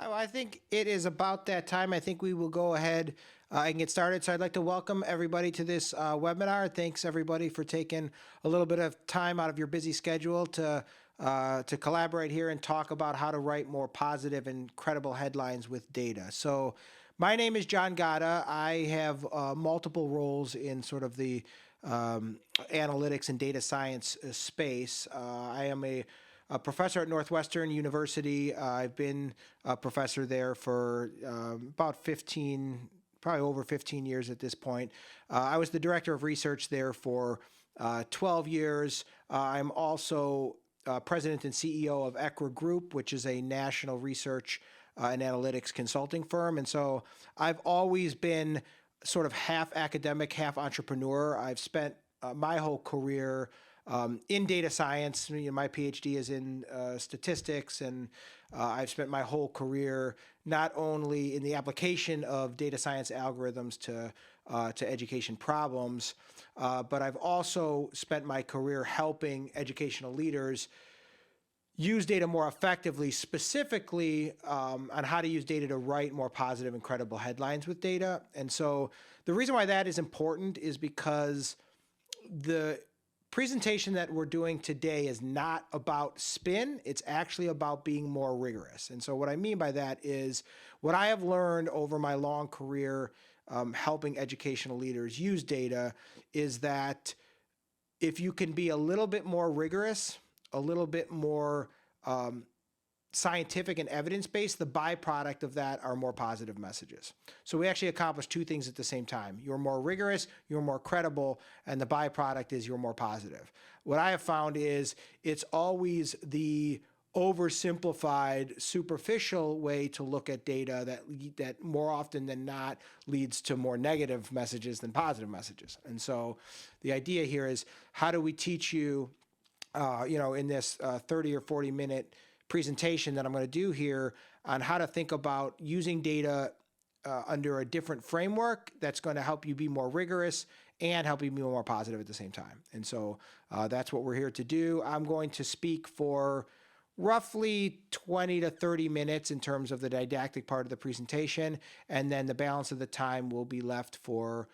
Well, I think it is about that time. I think we will go ahead and get started. So I'd like to welcome everybody to this webinar. Thanks everybody for taking a little bit of time out of your busy schedule to collaborate here and talk about how to write more positive and credible headlines with data. So my name is John Gatta. I have multiple roles in sort of the analytics and data science space. I am a professor at Northwestern University. I've been a professor there for about 15, probably over 15 years at this point. I was the director of research there for 12 years. I'm also president and CEO of ECRA Group, which is a national research and analytics consulting firm. And so I've always been sort of half academic, half entrepreneur. I've spent my whole career in data science. My PhD is in statistics, and I've spent my whole career not only in the application of data science algorithms to education problems, but I've also spent my career helping educational leaders use data more effectively, specifically on how to use data to write more positive and credible headlines with data. And so the reason why that is important is because the presentation that we're doing today is not about spin. It's actually about being more rigorous. And so what I mean by that is what I have learned over my long career helping educational leaders use data is that if you can be a little bit more rigorous, a little bit more scientific and evidence-based, the byproduct of that are more positive messages. So we actually accomplish two things at the same time. You're more rigorous, you're more credible, and the byproduct is you're more positive. What I have found is it's always the oversimplified, superficial way to look at data that more often than not leads to more negative messages than positive messages. And so the idea here is how do we teach you, in this 30 or 40 minute presentation that I'm going to do here on how to think about using data under a different framework that's going to help you be more rigorous and help you be more positive at the same time. And so that's what we're here to do. I'm going to speak for roughly 20 to 30 minutes in terms of the didactic part of the presentation, and then the balance of the time will be left for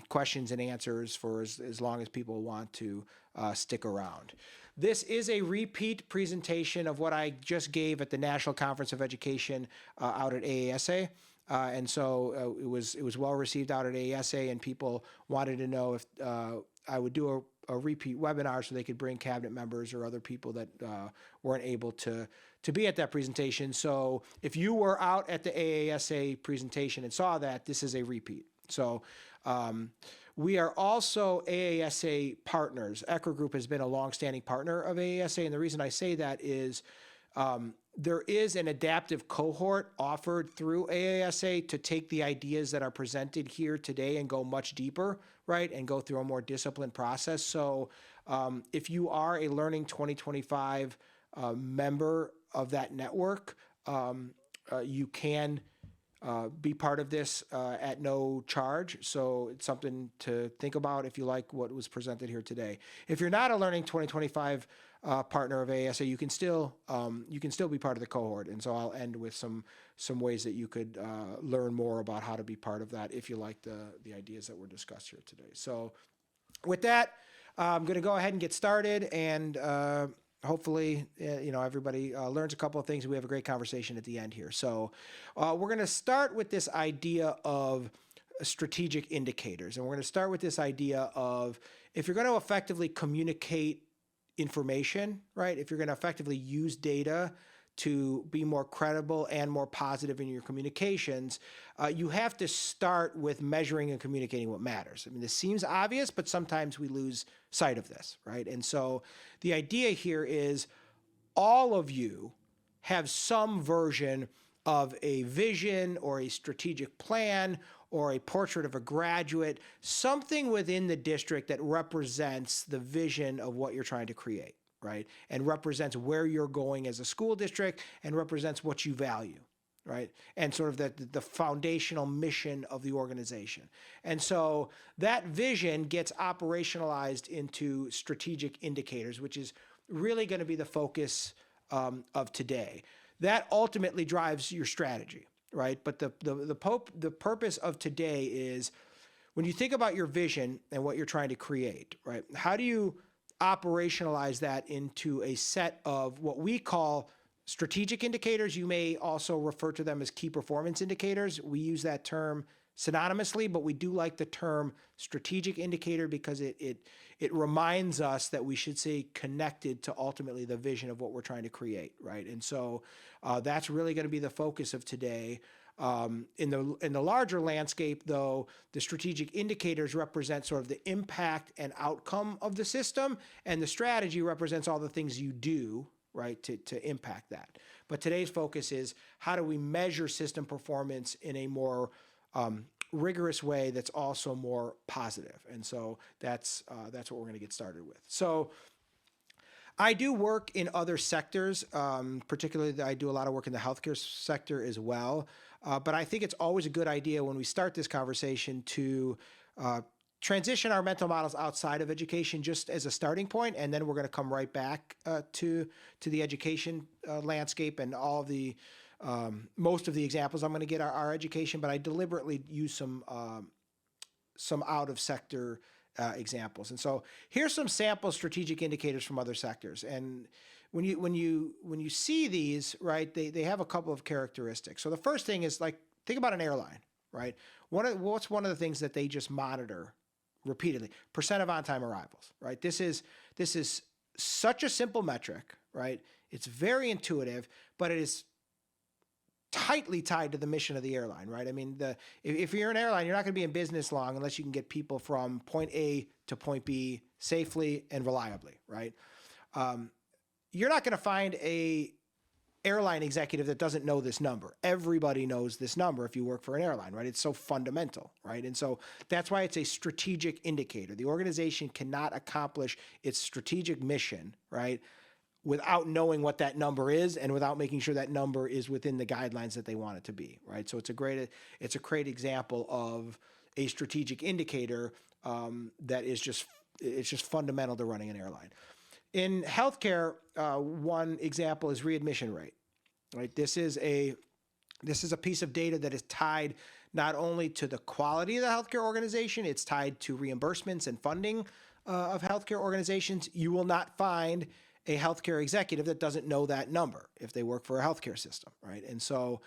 questions and answers for as long as people want to stick around. This is a repeat presentation of what I just gave at the National Conference of Education out at AASA. And so it was well received out at AASA, and people wanted to know if I would do a repeat webinar so they could bring cabinet members or other people that weren't able to be at that presentation. So if you were out at the AASA presentation and saw that, this is a repeat. So we are also AASA partners. ECRA Group has been a longstanding partner of AASA, and the reason I say that is there is an adaptive cohort offered through AASA to take the ideas that are presented here today and go much deeper, right, and go through a more disciplined process. So if you are a Learning 2025 member of that network, you can be part of this at no charge. So it's something to think about if you like what was presented here today. If you're not a Learning 2025 partner of AASA, you can still be part of the cohort. And so I'll end with some ways that you could learn more about how to be part of that if you like the ideas that were discussed here today. So with that, I'm going to go ahead and get started, and hopefully, everybody learns a couple of things. We have a great conversation at the end here. So we're going to start with this idea of strategic indicators. And we're going to start with this idea of if you're going to effectively communicate information, right? If you're going to effectively use data to be more credible and more positive in your communications, you have to start with measuring and communicating what matters. I mean, this seems obvious, but sometimes we lose sight of this, right? And so the idea here is all of you have some version of a vision or a strategic plan or a portrait of a graduate, something within the district that represents the vision of what you're trying to create, right? And represents where you're going as a school district and represents what you value, right? And sort of the foundational mission of the organization. And so that vision gets operationalized into strategic indicators, which is really going to be the focus of today. that ultimately drives your strategy, right? But the purpose of today is when you think about your vision and what you're trying to create, right? How do you operationalize that into a set of what we call strategic indicators? You may also refer to them as key performance indicators. We use that term synonymously, but we do like the term strategic indicator because it reminds us that we should stay connected to ultimately the vision of what we're trying to create, right? And so that's really going to be the focus of today. In the larger landscape, though, the strategic indicators represent sort of the impact and outcome of the system, and the strategy represents all the things you do, right, to impact that. But today's focus is how do we measure system performance in a more rigorous way that's also more positive. And so that's what we're going to get started with. So I do work in other sectors, particularly I do a lot of work in the healthcare sector as well. But I think it's always a good idea when we start this conversation to transition our mental models outside of education just as a starting point, and then we're going to come right back to the education landscape and all the most of the examples I'm going to get are education, but I deliberately use some out of sector examples. And so here's some sample strategic indicators from other sectors. And when you see these, right, they have a couple of characteristics. So the first thing is, like, think about an airline, right? What's one of the things that they just monitor repeatedly? Percent of on-time arrivals, right? This is such a simple metric, right? It's very intuitive, but it is tightly tied to the mission of the airline, right? I mean, if you're an airline, you're not going to be in business long unless you can get people from point A to point B safely and reliably, right? You're not going to find a airline executive that doesn't know this number. Everybody knows this number if you work for an airline, right? It's so fundamental, right? And so that's why it's a strategic indicator. The organization cannot accomplish its strategic mission, right, without knowing what that number is and without making sure that number is within the guidelines that they want it to be, right? So it's a great example of a strategic indicator that is just fundamental to running an airline. In healthcare, one example is readmission rate, right? This is a piece of data that is tied not only to the quality of the healthcare organization, it's tied to reimbursements and funding of healthcare organizations. You will not find a healthcare executive that doesn't know that number if they work for a healthcare system, right? And so,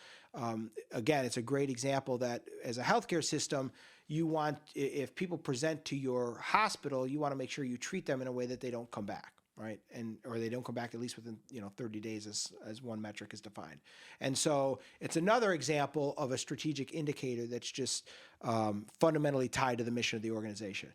again, it's a great example that as a healthcare system, you want, if people present to your hospital, you want to make sure you treat them in a way that they don't come back, right? Or they don't come back at least within 30 days as one metric is defined. And so it's another example of a strategic indicator that's just fundamentally tied to the mission of the organization.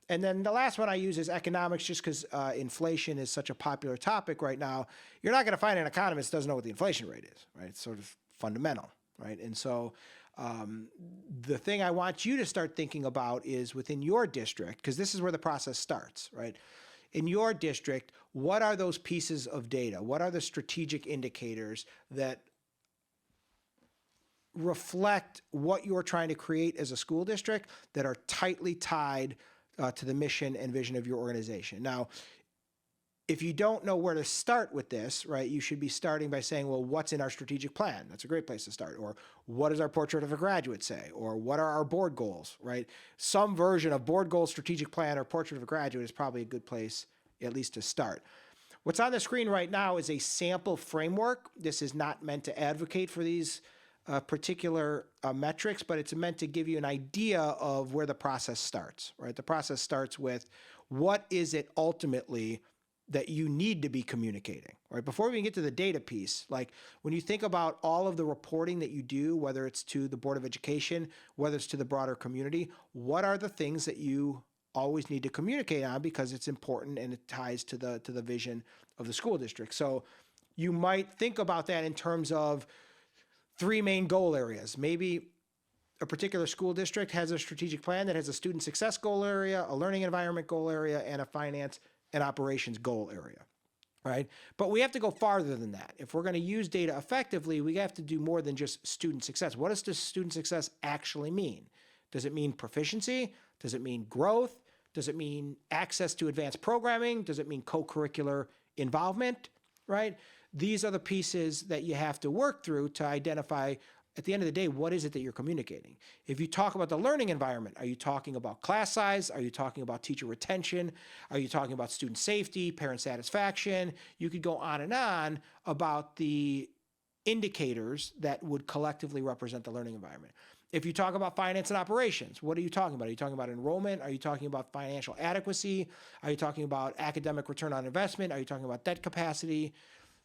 And then the last one I use is economics, just because inflation is such a popular topic right now. You're not going to find an economist that doesn't know what the inflation rate is, right? It's sort of fundamental, right? And so the thing I want you to start thinking about is within your district, because this is where the process starts, right? In your district, what are those pieces of data? What are the strategic indicators that reflect what you're trying to create as a school district that are tightly tied to the mission and vision of your organization? Now, if you don't know where to start with this, right, you should be starting by saying, well, what's in our strategic plan? That's a great place to start. Or what does our portrait of a graduate say? Or what are our board goals, right? Some version of board goals, strategic plan, or portrait of a graduate is probably a good place at least to start. What's on the screen right now is a sample framework. This is not meant to advocate for these particular metrics, but it's meant to give you an idea of where the process starts, right? The process starts with what is it ultimately that you need to be communicating, right? Before we even get to the data piece, like when you think about all of the reporting that you do, whether it's to the Board of Education, whether it's to the broader community, what are the things that you always need to communicate on because it's important and it ties to the vision of the school district? So you might think about that in terms of three main goal areas. Maybe a particular school district has a strategic plan that has a student success goal area, a learning environment goal area, and a finance and operations goal area, right? But we have to go farther than that. If we're going to use data effectively, we have to do more than just student success. What does student success actually mean? Does it mean proficiency? Does it mean growth? Does it mean access to advanced programming? Does it mean co-curricular involvement, right? These are the pieces that you have to work through to identify, at the end of the day, what is it that you're communicating? If you talk about the learning environment, are you talking about class size? Are you talking about teacher retention? Are you talking about student safety, parent satisfaction? You could go on about the indicators that would collectively represent the learning environment. If you talk about finance and operations, what are you talking about? Are you talking about enrollment? Are you talking about financial adequacy? Are you talking about academic return on investment? Are you talking about debt capacity?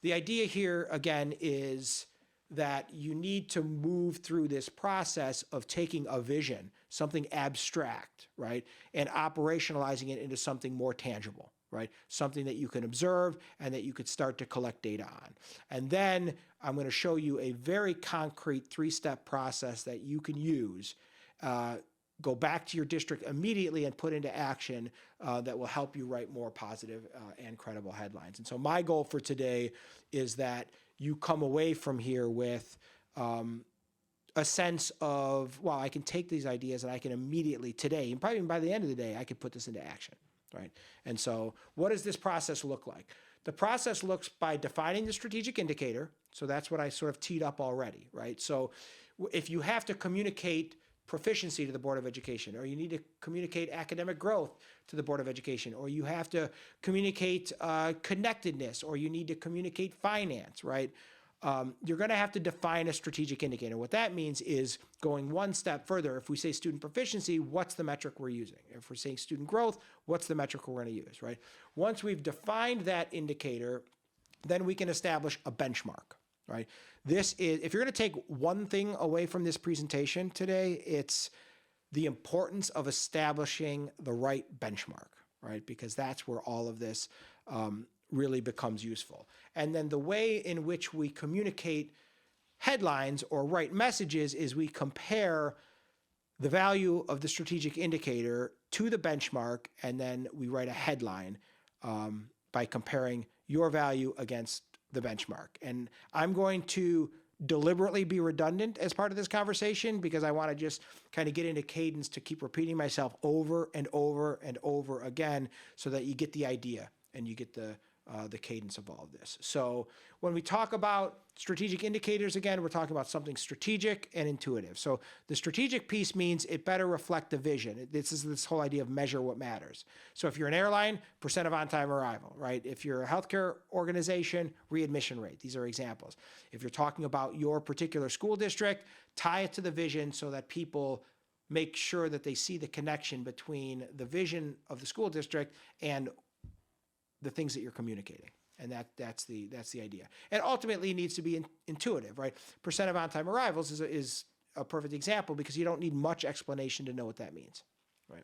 The idea here, again, is that you need to move through this process of taking a vision, something abstract, right, and operationalizing it into something more tangible, right, something that you can observe and that you could start to collect data on. And then I'm going to show you a very concrete 3-step process that you can use, go back to your district immediately and put into action that will help you write more positive and credible headlines. And so my goal for today is that you come away from here with a sense of, well, I can take these ideas and I can immediately today, and probably by the end of the day, I could put this into action, right? And so what does this process look like? The process looks by defining the strategic indicator. So that's what I sort of teed up already, right? So if you have to communicate proficiency to the Board of Education, or you need to communicate academic growth to the Board of Education, or you have to communicate connectedness, or you need to communicate finance, right? You're going to have to define a strategic indicator. What that means is going one step further. If we say student proficiency, what's the metric we're using? If we're saying student growth, what's the metric we're going to use, right? Once we've defined that indicator, then we can establish a benchmark, right? This is, if you're going to take one thing away from this presentation today, it's the importance of establishing the right benchmark, right? Because that's where all of this really becomes useful. And then the way in which we communicate headlines or write messages is we compare the value of the strategic indicator to the benchmark, and then we write a headline by comparing your value against the benchmark. And I'm going to deliberately be redundant as part of this conversation because I want to just kind of get into cadence to keep repeating myself over and over and over again so that you get the idea and you get the cadence of all of this. So when we talk about strategic indicators, again, we're talking about something strategic and intuitive. So the strategic piece means it better reflect the vision. This is this whole idea of measure what matters. So if you're an airline, percent of on-time arrival, right? If you're a healthcare organization, readmission rate. These are examples. If you're talking about your particular school district, tie it to the vision so that people make sure that they see the connection between the vision of the school district and the things that you're communicating. And that's the idea. And ultimately it needs to be intuitive, right? Percent of on-time arrivals is a perfect example because you don't need much explanation to know what that means, right?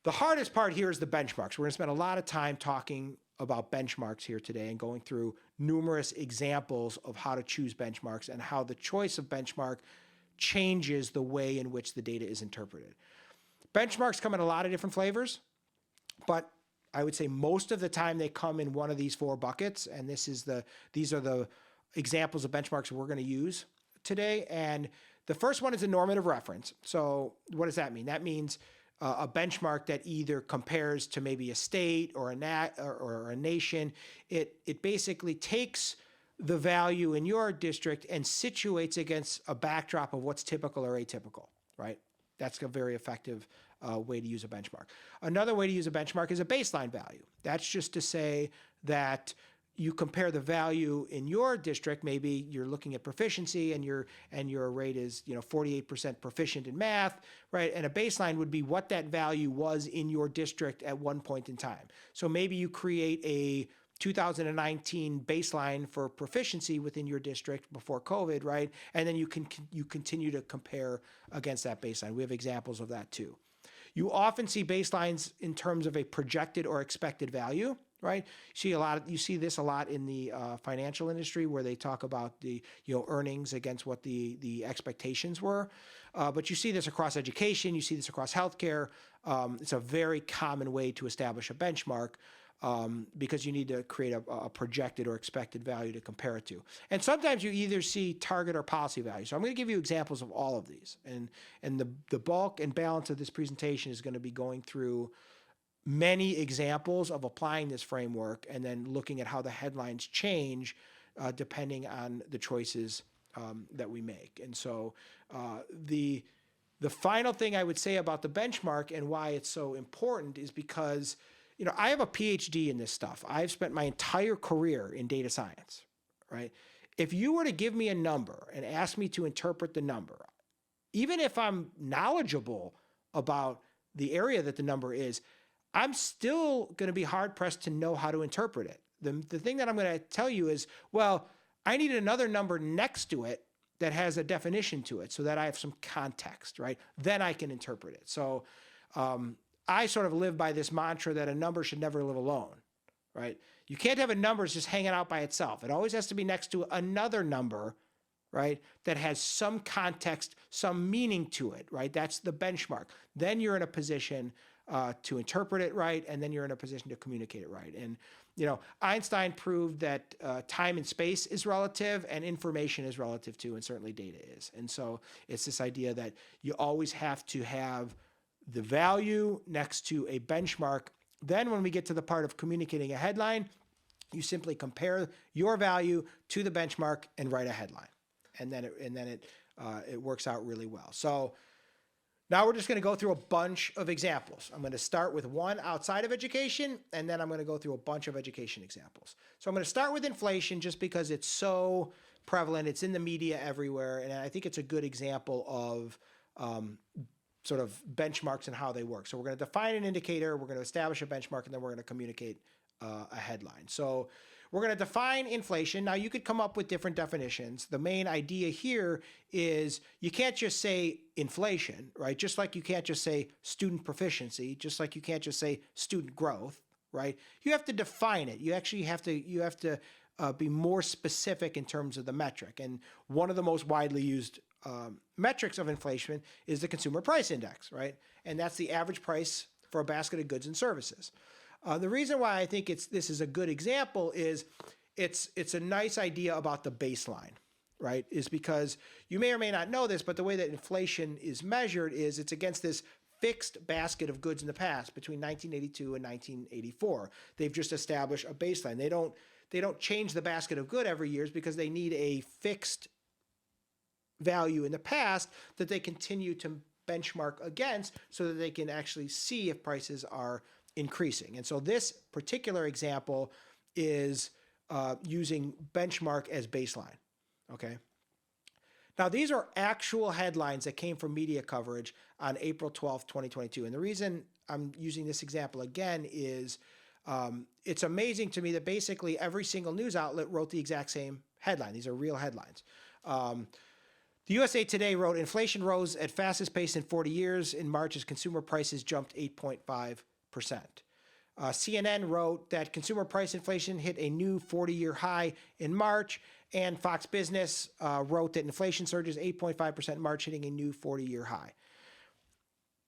The hardest part here is the benchmarks. We're going to spend a lot of time talking about benchmarks here today and going through numerous examples of how to choose benchmarks and how the choice of benchmark changes the way in which the data is interpreted. Benchmarks come in a lot of different flavors, but I would say most of the time they come in one of these 4 buckets, and these are the examples of benchmarks we're going to use today. And the first one is a normative reference. So what does that mean? That means a benchmark that either compares to maybe a state or a nation. It basically takes the value in your district and situates against a backdrop of what's typical or atypical, right? That's a very effective way to use a benchmark. Another way to use a benchmark is a baseline value. That's just to say that you compare the value in your district. Maybe you're looking at proficiency and your rate is 48% proficient in math, right? And a baseline would be what that value was in your district at one point in time. So maybe you create a 2019 baseline for proficiency within your district before COVID, right? And then you continue to compare against that baseline. We have examples of that too. You often see baselines in terms of a projected or expected value, right? You see this a lot in the financial industry where they talk about the earnings against what the expectations were. But you see this across education. You see this across healthcare. It's a very common way to establish a benchmark. Because you need to create a projected or expected value to compare it to. And sometimes you either see target or policy value. So I'm going to give you examples of all of these. And the bulk and balance of this presentation is going to be going through many examples of applying this framework and then looking at how the headlines change depending on the choices that we make. And so the final thing I would say about the benchmark and why it's so important is because, I have a PhD in this stuff. I've spent my entire career in data science, right? If you were to give me a number and ask me to interpret the number, even if I'm knowledgeable about the area that the number is, I'm still going to be hard pressed to know how to interpret it. The thing that I'm going to tell you is, well, I need another number next to it that has a definition to it so that I have some context, right? Then I can interpret it. So I sort of live by this mantra that a number should never live alone, right? You can't have a number just hanging out by itself. It always has to be next to another number, right, that has some context, some meaning to it, right? That's the benchmark. Then you're in a position to interpret it right, and then you're in a position to communicate it right. And, Einstein proved that time and space is relative and information is relative too, and certainly data is. And so it's this idea that you always have to have the value next to a benchmark. Then when we get to the part of communicating a headline, you simply compare your value to the benchmark and write a headline. And then it works out really well. So now we're just going to go through a bunch of examples. I'm going to start with one outside of education, and then I'm going to go through a bunch of education examples. So I'm going to start with inflation just because it's so prevalent. It's in the media everywhere, and I think it's a good example of sort of benchmarks and how they work. So we're going to define an indicator, we're going to establish a benchmark, and then we're going to communicate a headline. So we're going to define inflation. Now, you could come up with different definitions. The main idea here is you can't just say inflation, right? Just like you can't just say student proficiency, just like you can't just say student growth, right? You have to define it. You actually have to be more specific in terms of the metric. And one of the most widely used metrics of inflation is the consumer price index, right? And that's the average price for a basket of goods and services. The reason why I think this is a good example is it's a nice idea about the baseline, right? Is because you may or may not know this, but the way that inflation is measured is it's against this fixed basket of goods in the past between 1982 and 1984. They've just established a baseline. They don't change the basket of good every year because they need a fixed value in the past that they continue to benchmark against so that they can actually see if prices are increasing. And so this particular example is using benchmark as baseline, okay? Now, these are actual headlines that came from media coverage on April 12th, 2022. And the reason I'm using this example again is it's amazing to me that basically every single news outlet wrote the exact same headline. These are real headlines. The USA Today wrote, inflation rose at fastest pace in 40 years. In March, as consumer prices jumped 8.5%. CNN wrote that consumer price inflation hit a new 40-year high in March, and Fox Business wrote that inflation surges 8.5% in March, hitting a new 40-year high.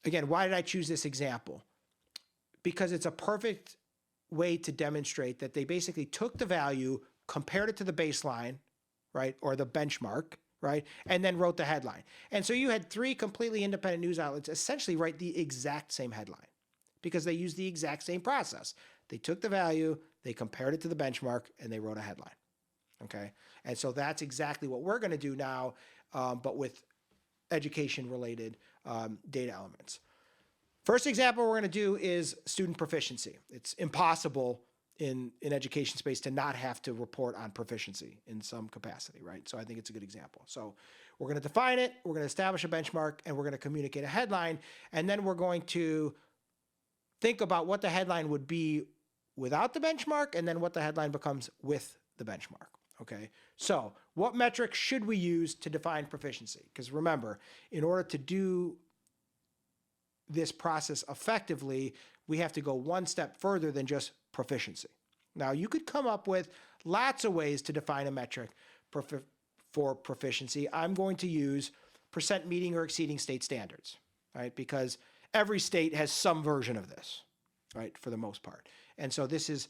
Again, why did I choose this example? Because it's a perfect way to demonstrate that they basically took the value, compared it to the baseline, right, or the benchmark, right, and then wrote the headline. And so you had three completely independent news outlets essentially write the exact same headline, because they used the exact same process. They took the value, they compared it to the benchmark, and they wrote a headline, okay? And so that's exactly what we're going to do now, but with education-related data elements. First example we're going to do is student proficiency. It's impossible in education space to not have to report on proficiency in some capacity, right? So I think it's a good example. So we're going to define it, we're going to establish a benchmark, and we're going to communicate a headline, and then we're going to think about what the headline would be without the benchmark and then what the headline becomes with the benchmark, okay? So what metrics should we use to define proficiency? Because remember, in order to do this process effectively, we have to go one step further than just proficiency. Now, you could come up with lots of ways to define a metric for proficiency. I'm going to use percent meeting or exceeding state standards, right? Because every state has some version of this, right, for the most part. And so this is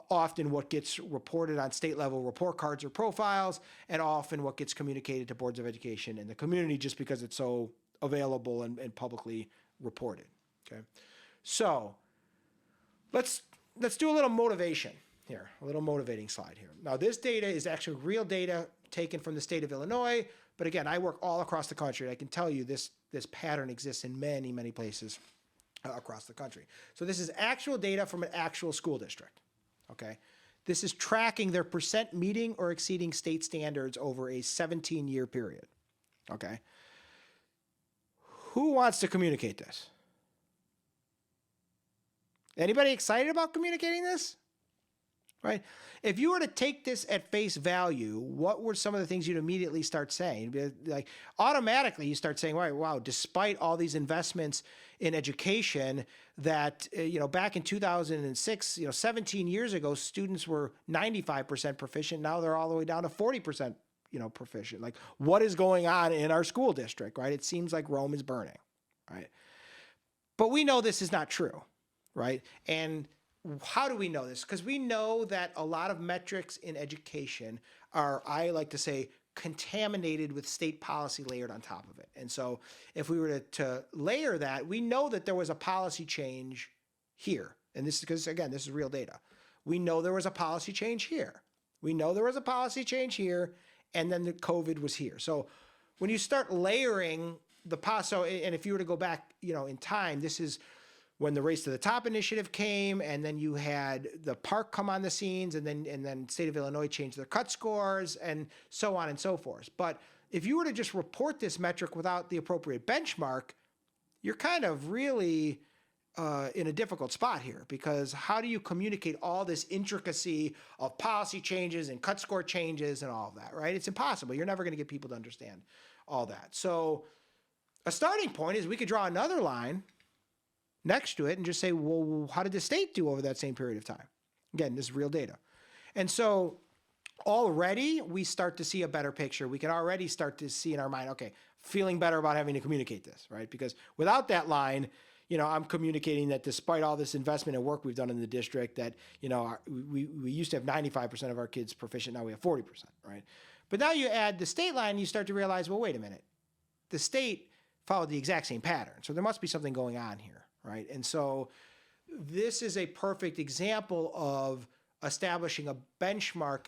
often what gets reported on state level report cards or profiles, and often what gets communicated to boards of education and the community just because it's so available and publicly reported, okay? So Let's do a little motivation here, a little motivating slide here. Now, this data is actually real data taken from the state of Illinois, but again, I work all across the country. I can tell you this pattern exists in many, many places across the country. So this is actual data from an actual school district, okay? This is tracking their percent meeting or exceeding state standards over a 17-year period, okay? Who wants to communicate this? Anybody excited about communicating this? Right? If you were to take this at face value, what were some of the things you'd immediately start saying? Like automatically you start saying, right, wow, despite all these investments in education that, back in 2006, 17 years ago, students were 95% proficient. Now they're all the way down to 40%, proficient. Like what is going on in our school district, right? It seems like Rome is burning, right? But we know this is not true, right? And how do we know this? Because we know that a lot of metrics in education are, I like to say, contaminated with state policy layered on top of it. And so if we were to layer that, we know that there was a policy change here. And this is because, again, this is real data. We know there was a policy change here. We know there was a policy change here, and then the COVID was here. So when you start layering the policy, and if you were to go back, in time, this is when the Race to the Top initiative came, and then you had the park come on the scenes, and then state of Illinois changed their cut scores, and so on and so forth. But if you were to just report this metric without the appropriate benchmark, you're kind of really in a difficult spot here, because how do you communicate all this intricacy of policy changes and cut score changes and all of that, right? It's impossible. You're never going to get people to understand all that. So a starting point is we could draw another line next to it and just say, well, how did the state do over that same period of time? Again, this is real data. And so already we start to see a better picture. We can already start to see in our mind, okay, feeling better about having to communicate this, right? Because without that line, I'm communicating that despite all this investment and work we've done in the district, that, we used to have 95% of our kids proficient, now we have 40%, right? But now you add the state line, you start to realize, well, wait a minute. The state followed the exact same pattern. So there must be something going on here. Right. And so this is a perfect example of establishing a benchmark,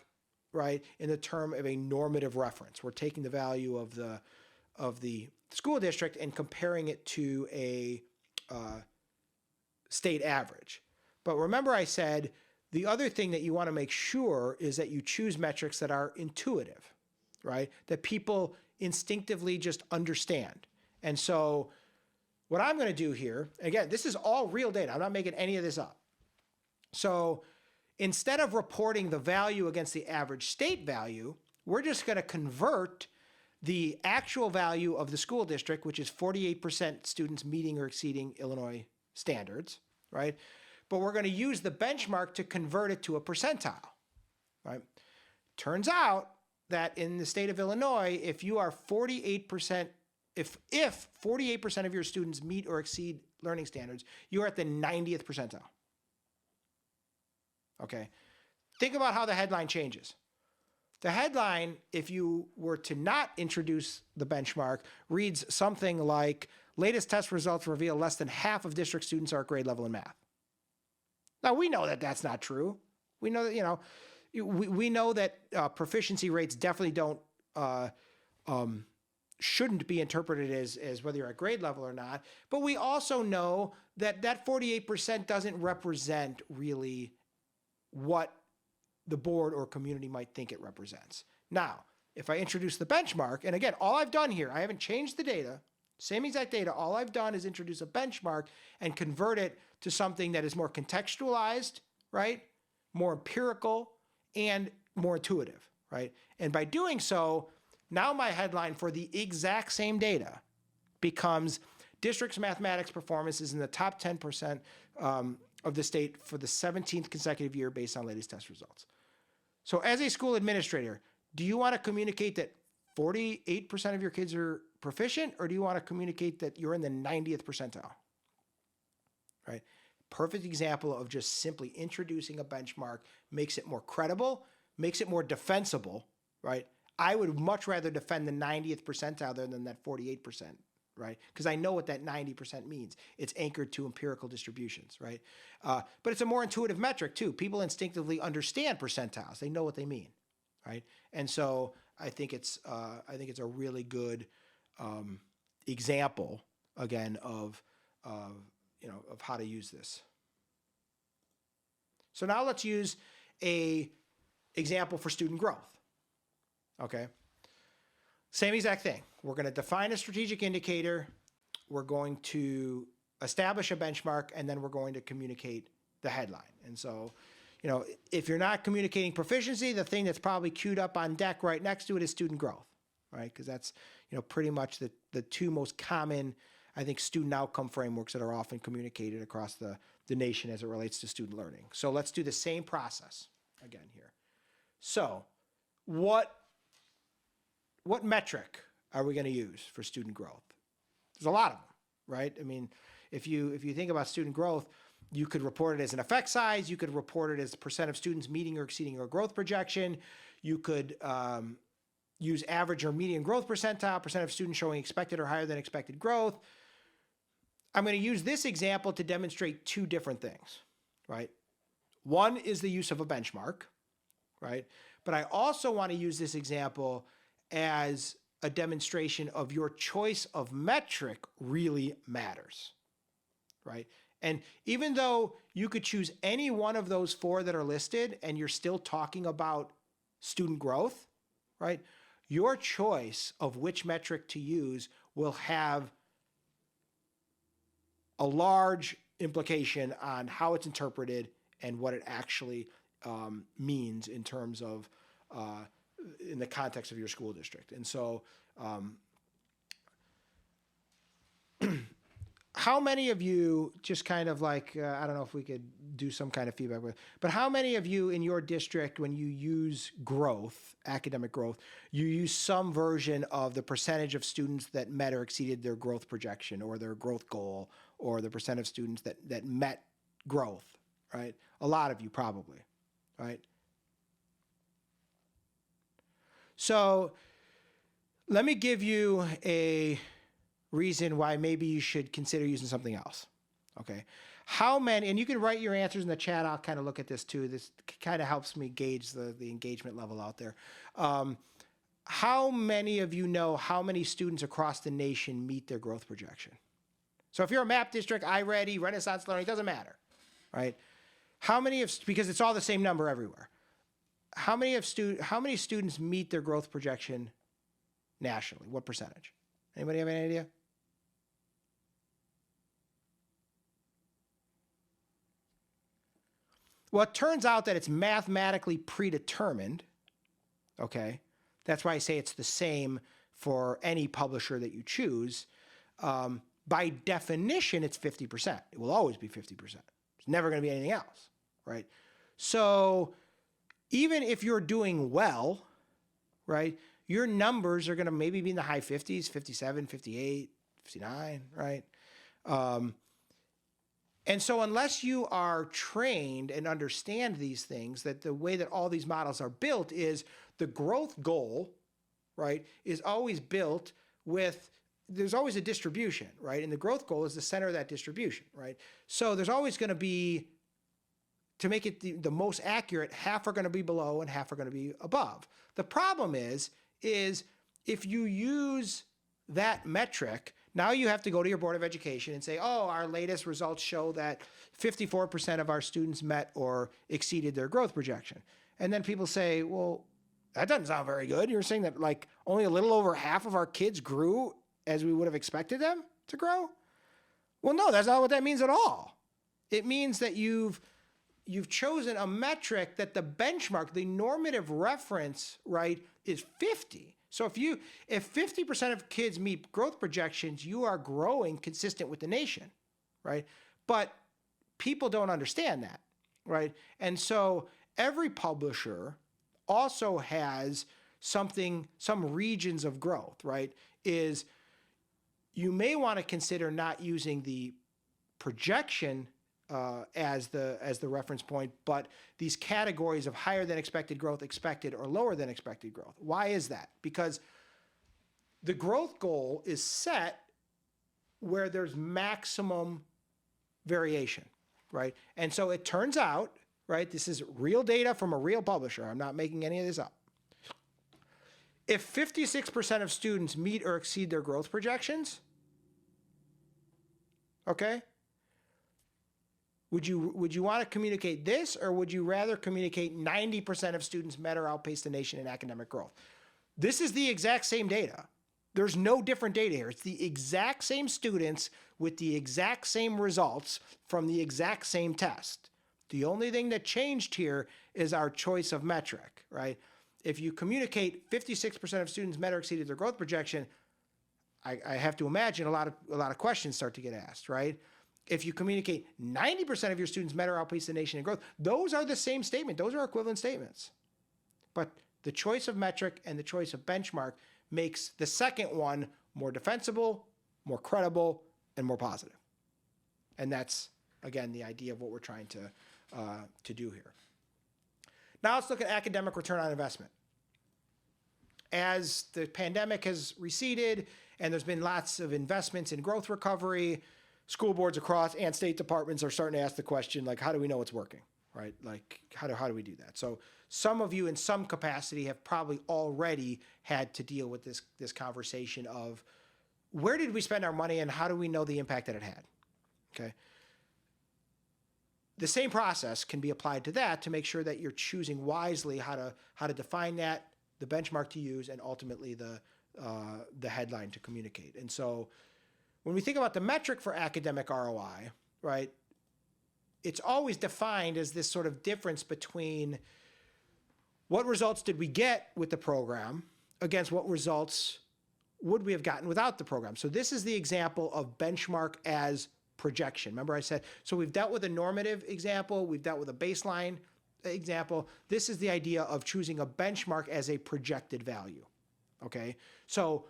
right, in the term of a normative reference. We're taking the value of the school district and comparing it to a state average. But remember I said the other thing that you want to make sure is that you choose metrics that are intuitive, right, that people instinctively just understand. And so what I'm going to do here, again, this is all real data. I'm not making any of this up. So instead of reporting the value against the average state value, we're just going to convert the actual value of the school district, which is 48% students meeting or exceeding Illinois standards, right? But we're going to use the benchmark to convert it to a percentile, right? Turns out that in the state of Illinois, if you are 48%, if 48% of your students meet or exceed learning standards, you're at the 90th percentile. Okay. Think about how the headline changes. The headline, if you were to not introduce the benchmark, reads something like, latest test results reveal less than half of district students are at grade level in math. Now, we know that that's not true. We know that, we know that proficiency rates definitely don't, shouldn't be interpreted as whether you're at grade level or not. But we also know that that 48% doesn't represent really what the board or community might think it represents. Now, if I introduce the benchmark, and again, all I've done here, I haven't changed the data, same exact data, all I've done is introduce a benchmark and convert it to something that is more contextualized, right? More empirical and more intuitive, right? And by doing so, now my headline for the exact same data becomes district's mathematics performance is in the top 10% of the state for the 17th consecutive year based on latest test results. So as a school administrator, do you want to communicate that 48% of your kids are proficient, or do you want to communicate that you're in the 90th percentile? Right? Perfect example of just simply introducing a benchmark makes it more credible, makes it more defensible, right? I would much rather defend the 90th percentile than that 48% right? Because I know what that 90% means. It's anchored to empirical distributions, right? But it's a more intuitive metric too. People instinctively understand percentiles. They know what they mean, right? And so I think it's a really good example again of how to use this. So now let's use a example for student growth. Okay. Same exact thing. We're going to define a strategic indicator. We're going to establish a benchmark, and then we're going to communicate the headline. And so, if you're not communicating proficiency, the thing that's probably queued up on deck right next to it is student growth, right? Because that's, pretty much the two most common, I think, student outcome frameworks that are often communicated across the nation as it relates to student learning. So let's do the same process again here. So what metric are we going to use for student growth? There's a lot of them, right? I mean, if you think about student growth, you could report it as an effect size. You could report it as % of students meeting or exceeding your growth projection. You could use average or median growth percentile, % of students showing expected or higher than expected growth. I'm going to use this example to demonstrate two different things, right? One is the use of a benchmark, right? But I also want to use this example as a demonstration of your choice of metric really matters, right? And even though you could choose any one of those four that are listed and you're still talking about student growth, right? Your choice of which metric to use will have a large implication on how it's interpreted and what it actually means in terms of in the context of your school district. And so how many of you, just kind of like, I don't know if we could do some kind of feedback with, but how many of you in your district, when you use growth, academic growth, you use some version of the percentage of students that met or exceeded their growth projection or their growth goal, or the % of students that met growth, right? A lot of you probably, right? So let me give you a reason why maybe you should consider using something else, okay? How many, and you can write your answers in the chat, I'll kind of look at this too. This kind of helps me gauge the engagement level out there. How many of you know how many students across the nation meet their growth projection? So if you're a MAP district, iReady, Renaissance Learning, it doesn't matter, right? How many because it's all the same number everywhere. How many students meet their growth projection nationally? What percentage? Anybody have any idea? Well, it turns out that it's mathematically predetermined, okay? That's why I say it's the same for any publisher that you choose. By definition, it's 50%. It will always be 50%. It's never going to be anything else, right? So even if you're doing well, right, your numbers are going to maybe be in the high 50s, 57, 58, 59, right? And so unless you are trained and understand these things, that the way that all these models are built is the growth goal, right, is always built with, there's always a distribution, right? And the growth goal is the center of that distribution, right? So there's always going to be, to make it the most accurate, half are going to be below and half are going to be above. The problem is if you use that metric, now you have to go to your Board of Education and say, oh, our latest results show that 54% of our students met or exceeded their growth projection. And then people say, well, that doesn't sound very good. You're saying that like only a little over half of our kids grew as we would have expected them to grow? Well, no, that's not what that means at all. It means that you've chosen a metric that the benchmark, the normative reference, right, is 50. So if 50% of kids meet growth projections, you are growing consistent with the nation, right? But people don't understand that, right? And so every publisher also has some regions of growth, right? Is you may want to consider not using the projection as the reference point, but these categories of higher than expected growth, expected, or lower than expected growth. Why is that? Because the growth goal is set where there's maximum variation, right? And so it turns out, right, this is real data from a real publisher. I'm not making any of this up. If 56% of students meet or exceed their growth projections, okay, would you want to communicate this, or would you rather communicate 90% of students met or outpaced the nation in academic growth? This is the exact same data. There's no different data here. It's the exact same students with the exact same results from the exact same test. The only thing that changed here is our choice of metric, right? If you communicate 56% of students met or exceeded their growth projection, I have to imagine a lot of questions start to get asked, right? If you communicate 90% of your students met or outpaced the nation in growth, those are the same statement. Those are equivalent statements. But the choice of metric and the choice of benchmark makes the second one more defensible, more credible, and more positive. And that's, again, the idea of what we're trying to do here. Now let's look at academic return on investment. As the pandemic has receded and there's been lots of investments in growth recovery, school boards across and state departments are starting to ask the question, like, how do we know it's working, right? Like, how do we do that? So some of you in some capacity have probably already had to deal with this conversation of where did we spend our money and how do we know the impact that it had, okay? The same process can be applied to that to make sure that you're choosing wisely how to define that, the benchmark to use, and ultimately the headline to communicate. And so when we think about the metric for academic ROI, right, it's always defined as this sort of difference between what results did we get with the program against what results would we have gotten without the program. So this is the example of benchmark as projection. Remember I said, so we've dealt with a normative example, we've dealt with a baseline example. This is the idea of choosing a benchmark as a projected value, okay? So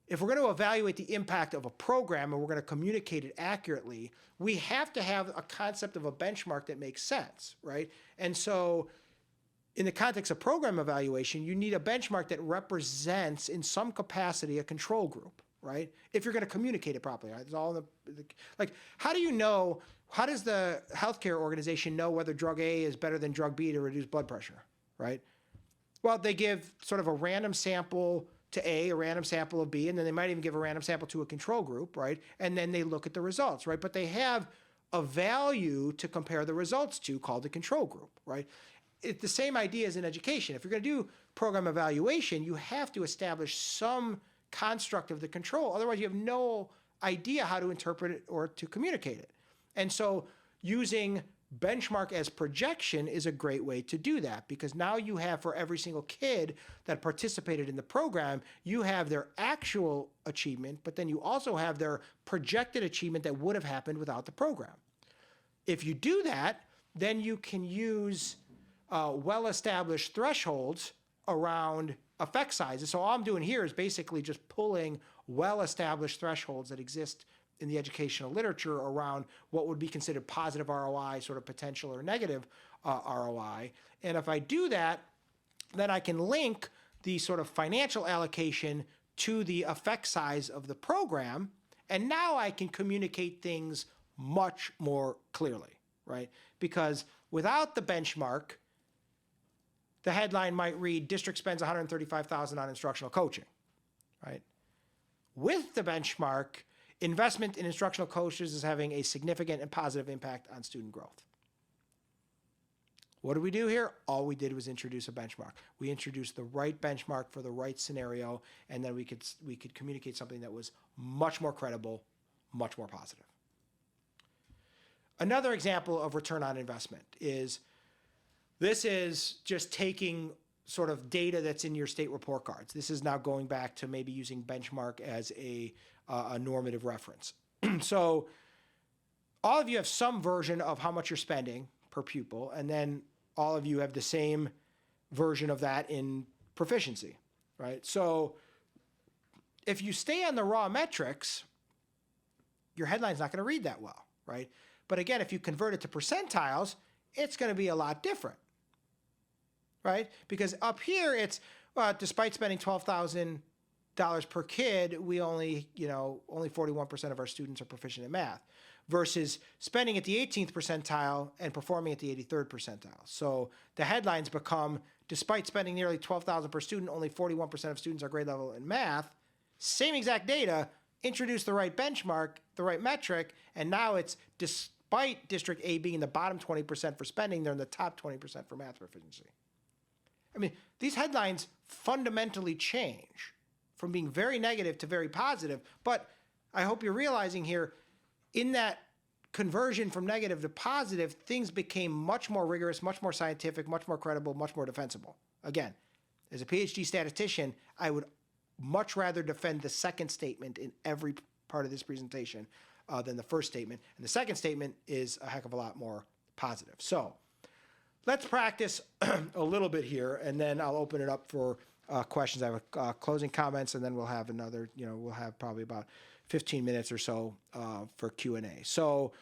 if we're going to evaluate the impact of a program and we're going to communicate it accurately, we have to have a concept of a benchmark that makes sense, right? And so in the context of program evaluation, you need a benchmark that represents in some capacity a control group, right? If you're going to communicate it properly, right? It's all like, how do you know, how does the healthcare organization know whether drug A is better than drug B to reduce blood pressure, right? Well, they give sort of a random sample to A, a random sample of B, and then they might even give a random sample to a control group, right? And then they look at the results, right? But they have a value to compare the results to called the control group, right? It's the same idea as in education. If you're going to do program evaluation, you have to establish some construct of the control. Otherwise, you have no idea how to interpret it or to communicate it. And so using benchmark as projection is a great way to do that, because now you have, for every single kid that participated in the program, you have their actual achievement, but then you also have their projected achievement that would have happened without the program. If you do that, then you can use well-established thresholds around effect sizes. So all I'm doing here is basically just pulling well-established thresholds that exist in the educational literature around what would be considered positive ROI, sort of potential or negative ROI. And if I do that, then I can link the sort of financial allocation to the effect size of the program. And now I can communicate things much more clearly, right? Because without the benchmark, the headline might read, district spends $135,000 on instructional coaching, right? With the benchmark, investment in instructional coaches is having a significant and positive impact on student growth. What did we do here? All we did was introduce a benchmark. We introduced the right benchmark for the right scenario, and then we could communicate something that was much more credible, much more positive. Another example of return on investment is, this is just taking sort of data that's in your state report cards. This is now going back to maybe using benchmark as a normative reference. So all of you have some version of how much you're spending per pupil, and then all of you have the same version of that in proficiency, right? So if you stay on the raw metrics, your headline's not going to read that well, right? But again, if you convert it to percentiles, it's going to be a lot different, right? Because up here, it's despite spending $12,000 dollars per kid, we only 41% of our students are proficient in math, versus spending at the 18th percentile and performing at the 83rd percentile. So the headlines become, despite spending nearly $12,000 per student, only 41% of students are grade level in math. Same exact data, introduce the right benchmark, the right metric, and now it's, despite District A being in the bottom 20% for spending, they're in the top 20% for math proficiency. I mean, these headlines fundamentally change from being very negative to very positive, but I hope you're realizing here, in that conversion from negative to positive, things became much more rigorous, much more scientific, much more credible, much more defensible. Again, as a PhD statistician, I would much rather defend the second statement in every part of this presentation than the first statement. And the second statement is a heck of a lot more positive. So let's practice a little bit here, and then I'll open it up for questions. I have closing comments, and then we'll have another, we'll have probably about 15 minutes or so for Q&A. So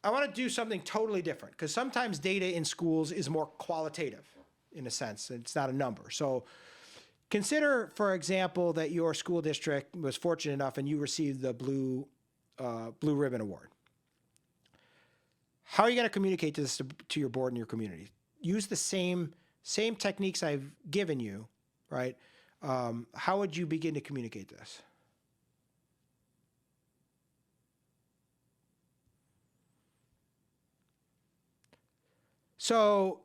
I want to do something totally different, because sometimes data in schools is more qualitative in a sense. It's not a number. So consider, for example, that your school district was fortunate enough and you received the Blue Ribbon Award. How are you going to communicate this to your board and your community? Use the same techniques I've given you, right? How would you begin to communicate this? So,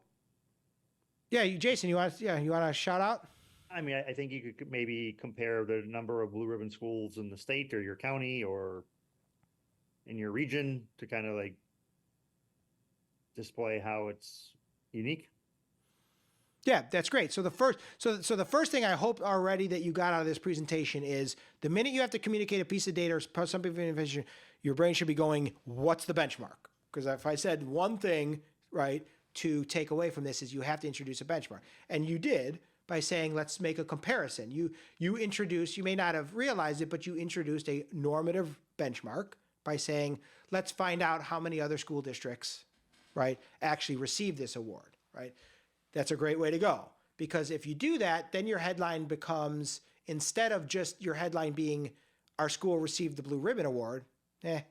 yeah, Jason, you want to shout out? I mean, I think you could maybe compare the number of blue ribbon schools in the state or your county or in your region to kind of like display how it's unique. Yeah, that's great. So the first thing I hope already that you got out of this presentation is, the minute you have to communicate a piece of data or some piece of information, your brain should be going, what's the benchmark? Because if I said one thing, right, to take away from this is you have to introduce a benchmark. And you did by saying, let's make a comparison. You introduced, you may not have realized it, but you introduced a normative benchmark by saying, let's find out how many other school districts, right, actually received this award, right? That's a great way to go, because if you do that, then your headline becomes, instead of just your headline being, our school received the Blue Ribbon Award, the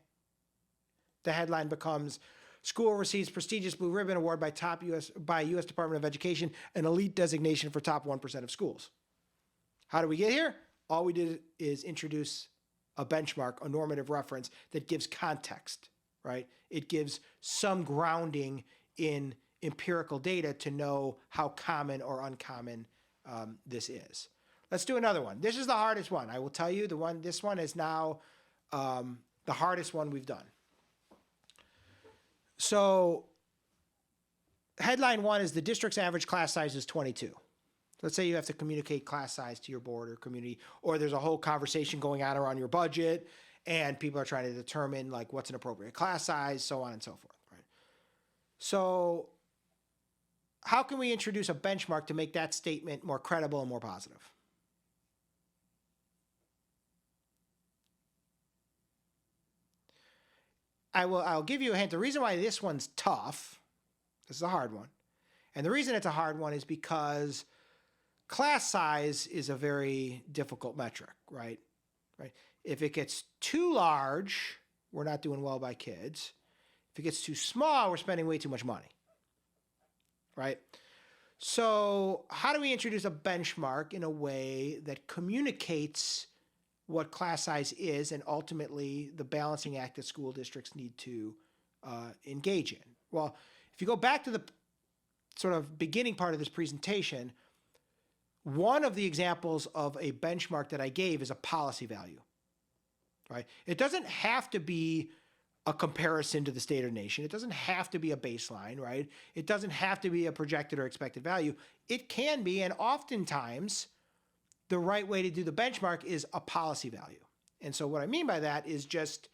headline becomes, school receives prestigious Blue Ribbon Award by U.S. Department of Education, an elite designation for top 1% of schools. How do we get here? All we did is introduce a benchmark, a normative reference that gives context, right? It gives some grounding in empirical data to know how common or uncommon this is. Let's do another one. This is the hardest one. I will tell you, this one is now the hardest one we've done. So headline one is, the district's average class size is 22. Let's say you have to communicate class size to your board or community, or there's a whole conversation going on around your budget and people are trying to determine like what's an appropriate class size, so on and so forth, right? So how can we introduce a benchmark to make that statement more credible and more positive? I'll give you a hint. The reason why this one's tough, this is a hard one, and the reason it's a hard one is because class size is a very difficult metric, right? If it gets too large, we're not doing well by kids. If it gets too small, we're spending way too much money, right? So how do we introduce a benchmark in a way that communicates what class size is and ultimately the balancing act that school districts need to engage in? Well, if you go back to the sort of beginning part of this presentation, one of the examples of a benchmark that I gave is a policy value, right? It doesn't have to be a comparison to the state or nation. It doesn't have to be a baseline, right? It doesn't have to be a projected or expected value. It can be, and oftentimes the right way to do the benchmark is a policy value. And so what I mean by that is just,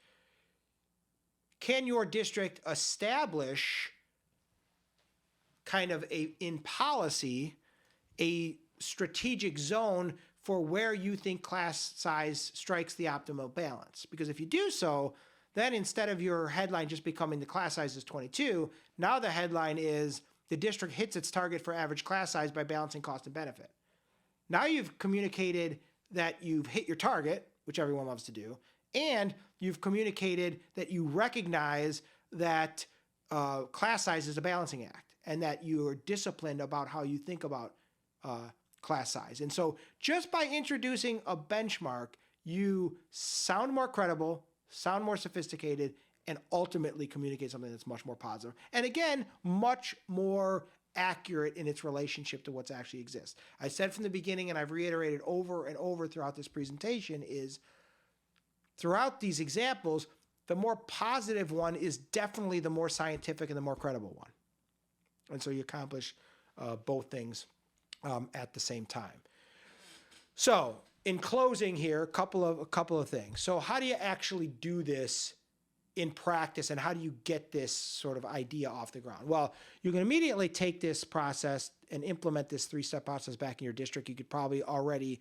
can your district establish kind of in policy, a strategic zone for where you think class size strikes the optimal balance? Because if you do so, then instead of your headline just becoming the class size is 22, now the headline is, the district hits its target for average class size by balancing cost and benefit. Now you've communicated that you've hit your target, which everyone loves to do, and you've communicated that you recognize that class size is a balancing act and that you are disciplined about how you think about class size. And so just by introducing a benchmark, you sound more credible, sound more sophisticated, and ultimately communicate something that's much more positive. And again, much more accurate in its relationship to what's actually exists. I said from the beginning, and I've reiterated over and over throughout this presentation, is throughout these examples, the more positive one is definitely the more scientific and the more credible one. And so you accomplish both things at the same time. So in closing here, a couple of things. So how do you actually do this in practice, and how do you get this sort of idea off the ground? Well, you can immediately take this process and implement this 3-step process back in your district. You could probably already,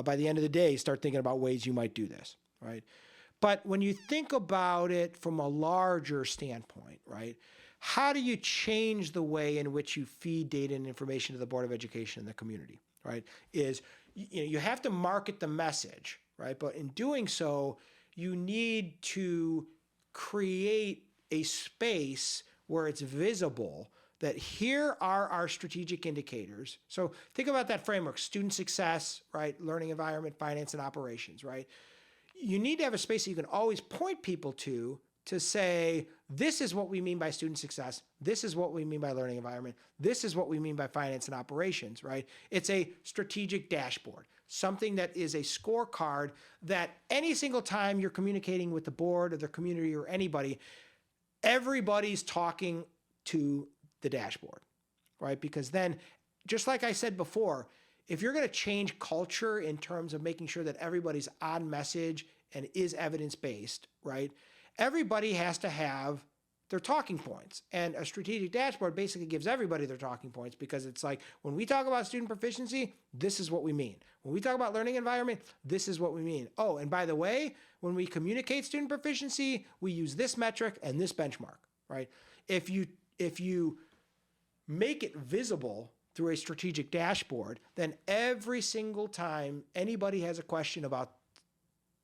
by the end of the day, start thinking about ways you might do this, right? But when you think about it from a larger standpoint, right, how do you change the way in which you feed data and information to the Board of Education and the community, right? Is you have to market the message, right? But in doing so, you need to create a space where it's visible that here are our strategic indicators. So think about that framework: student success, right? Learning environment, finance, and operations, right? You need to have a space that you can always point people to say, this is what we mean by student success. This is what we mean by learning environment. This is what we mean by finance and operations, right? It's a strategic dashboard, something that is a scorecard that any single time you're communicating with the board or the community or anybody, everybody's talking to the dashboard, right? Because then, just like I said before, if you're going to change culture in terms of making sure that everybody's on message and is evidence-based, right? Everybody has to have their talking points. And a strategic dashboard basically gives everybody their talking points, because it's like, when we talk about student proficiency, this is what we mean. When we talk about learning environment, this is what we mean. Oh, and by the way, when we communicate student proficiency, we use this metric and this benchmark, right? If you make it visible through a strategic dashboard, then every single time anybody has a question about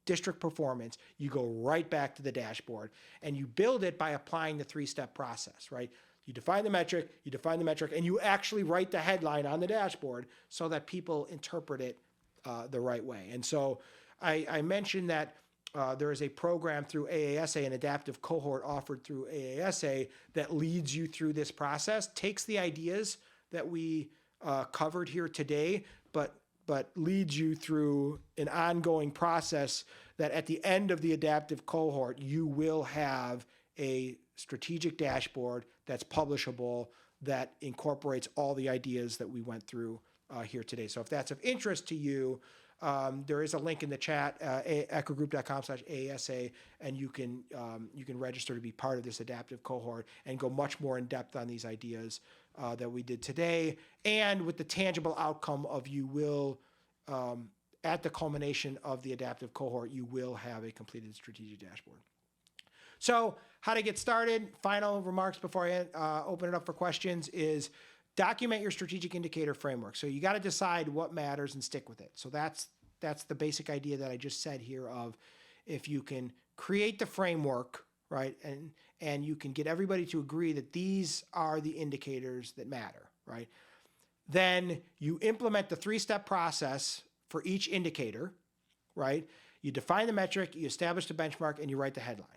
district performance, you go right back to the dashboard, and you build it by applying the 3-step process, right? You define the metric, and you actually write the headline on the dashboard so that people interpret it the right way. And so I mentioned that there is a program through AASA, an adaptive cohort offered through AASA, that leads you through this process, takes the ideas that we covered here today, but leads you through an ongoing process that at the end of the adaptive cohort, you will have a strategic dashboard that's publishable, that incorporates all the ideas that we went through here today. So if that's of interest to you, there is a link in the chat, ecragroup.com/AASA, and you can register to be part of this adaptive cohort and go much more in depth on these ideas that we did today, and with the tangible outcome of you will, at the culmination of the adaptive cohort, you will have a completed strategic dashboard. So how to get started, final remarks before I open it up for questions, is document your strategic indicator framework. So you got to decide what matters and stick with it. So that's the basic idea that I just said here of, if you can create the framework, right, and you can get everybody to agree that these are the indicators that matter, right, then you implement the 3-step process for each indicator, right? You define the metric, you establish the benchmark, and you write the headline.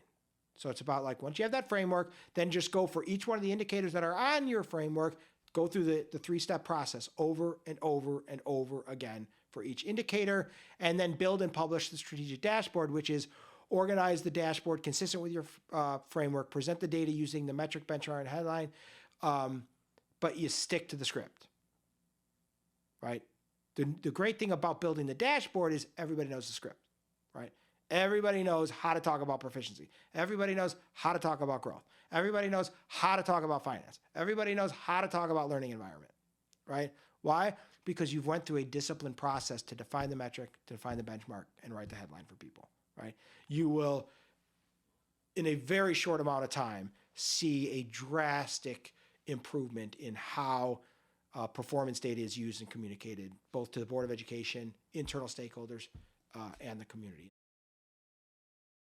So it's about, like, once you have that framework, then just go for each one of the indicators that are on your framework, go through the 3-step process over and over and over again for each indicator, and then build and publish the strategic dashboard, which is organize the dashboard consistent with your framework, present the data using the metric, benchmark, and headline, but you stick to the script, right? The great thing about building the dashboard is everybody knows the script, right? Everybody knows how to talk about proficiency. Everybody knows how to talk about growth. Everybody knows how to talk about finance. Everybody knows how to talk about learning environment, right? Why? Because you've went through a disciplined process to define the metric, to define the benchmark, and write the headline for people, right? You will, in a very short amount of time, see a drastic improvement in how performance data is used and communicated both to the Board of Education, internal stakeholders, and the community.